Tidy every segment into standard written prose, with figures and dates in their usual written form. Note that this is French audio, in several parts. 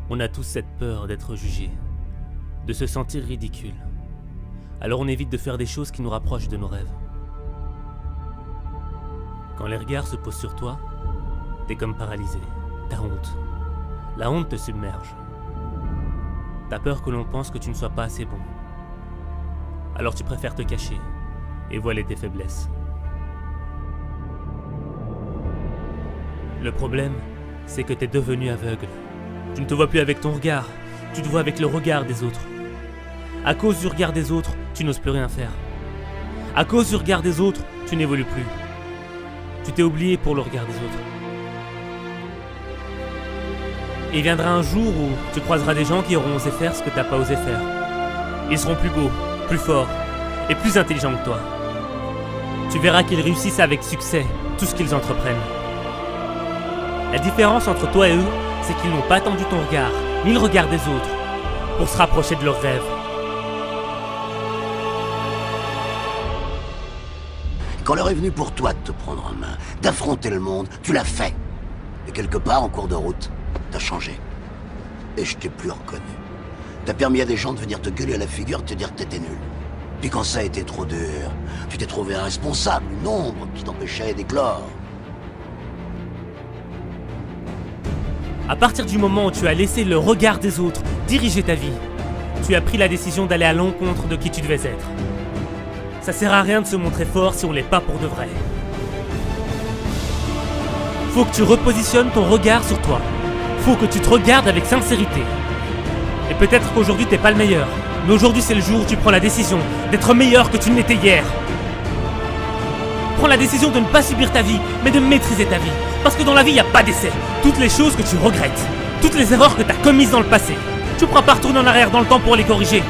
On a tous cette peur d'être jugé, de se sentir ridicule. Alors on évite de faire des choses qui nous rapprochent de nos rêves. Quand les regards se posent sur toi, t'es comme paralysé, t'as honte. La honte te submerge. T'as peur que l'on pense que tu ne sois pas assez bon. Alors tu préfères te cacher et voiler tes faiblesses. Le problème, c'est que t'es devenu aveugle. Tu ne te vois plus avec ton regard, tu te vois avec le regard des autres. À cause du regard des autres, tu n'oses plus rien faire. À cause du regard des autres, tu n'évolues plus. Tu t'es oublié pour le regard des autres. Et viendra un jour où tu croiseras des gens qui auront osé faire ce que tu n'as pas osé faire. Ils seront plus beaux, plus forts et plus intelligents que toi. Tu verras qu'ils réussissent avec succès tout ce qu'ils entreprennent. La différence entre toi et eux, c'est qu'ils n'ont pas attendu ton regard, ni le regard des autres, pour se rapprocher de leurs rêves. Quand l'heure est venue pour toi de te prendre en main, d'affronter le monde, tu l'as fait. Et quelque part, en cours de route, t'as changé. Et je t'ai plus reconnu. T'as permis à des gens de venir te gueuler à la figure, te dire que t'étais nul. Puis quand ça a été trop dur, tu t'es trouvé un responsable, une ombre qui t'empêchait d'éclore. À partir du moment où tu as laissé le regard des autres diriger ta vie, tu as pris la décision d'aller à l'encontre de qui tu devais être. Ça sert à rien de se montrer fort si on l'est pas pour de vrai. Faut que tu repositionnes ton regard sur toi. Faut que tu te regardes avec sincérité. Et peut-être qu'aujourd'hui t'es pas le meilleur, mais aujourd'hui c'est le jour où tu prends la décision d'être meilleur que tu ne l'étais hier. Prends la décision de ne pas subir ta vie, mais de maîtriser ta vie. Parce que dans la vie, il n'y a pas d'essai. Toutes les choses que tu regrettes, toutes les erreurs que tu as commises dans le passé, tu ne pourras pas retourner en arrière dans le temps pour les corriger.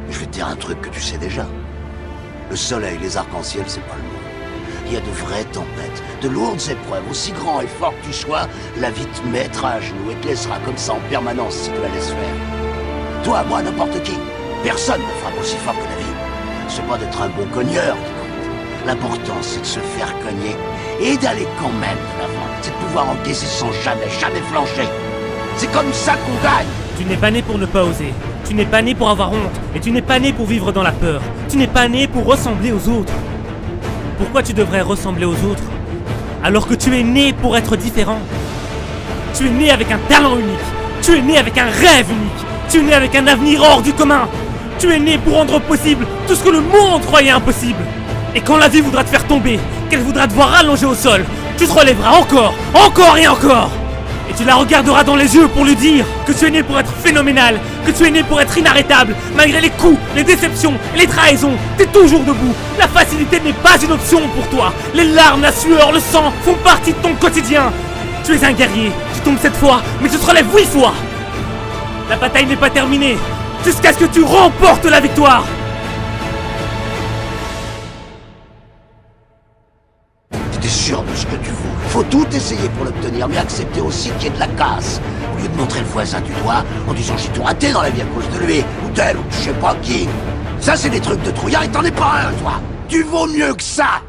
Je vais te dire un truc que tu sais déjà. Le soleil, les arcs-en-ciel, c'est pas le monde. Il y a de vraies tempêtes, de lourdes épreuves. Aussi grand et fort que tu sois, la vie te mettra à genoux et te laissera comme ça en permanence si tu la laisses faire. Toi, moi, n'importe qui. Personne ne frappe aussi fort que la vie. C'est pas d'être un bon cogneur qui compte. L'important, c'est de se faire cogner et d'aller quand même de l'avant. C'est de pouvoir encaisser sans jamais flancher. C'est comme ça qu'on gagne. Tu n'es pas né pour ne pas oser. Tu n'es pas né pour avoir honte. Et tu n'es pas né pour vivre dans la peur. Tu n'es pas né pour ressembler aux autres. Pourquoi tu devrais ressembler aux autres alors que tu es né pour être différent? Tu es né avec un talent unique. Tu es né avec un rêve unique. Tu es né avec un avenir hors du commun. Tu es né pour rendre possible tout ce que le monde croyait impossible. Et quand la vie voudra te faire tomber, qu'elle voudra te voir allongé au sol, tu te relèveras encore et encore. Et tu la regarderas dans les yeux pour lui dire que tu es né pour être phénoménal, que tu es né pour être inarrêtable, malgré les coups, les déceptions et les trahisons. T'es toujours debout. La facilité n'est pas une option pour toi. Les larmes, la sueur, le sang font partie de ton quotidien. Tu es un guerrier. Tu tombes 7 fois, mais tu te relèves 8 fois. La bataille n'est pas terminée, jusqu'à ce que tu remportes la victoire. T'es sûr de ce que tu vaux. Faut tout essayer pour l'obtenir, mais accepter aussi qu'il y ait de la casse. Au lieu de montrer le voisin du doigt en disant j'ai tout raté dans la vie à cause de lui, ou d'elle, ou je sais pas qui. Ça, c'est des trucs de trouillard et t'en es pas un, toi. Tu vaux mieux que ça.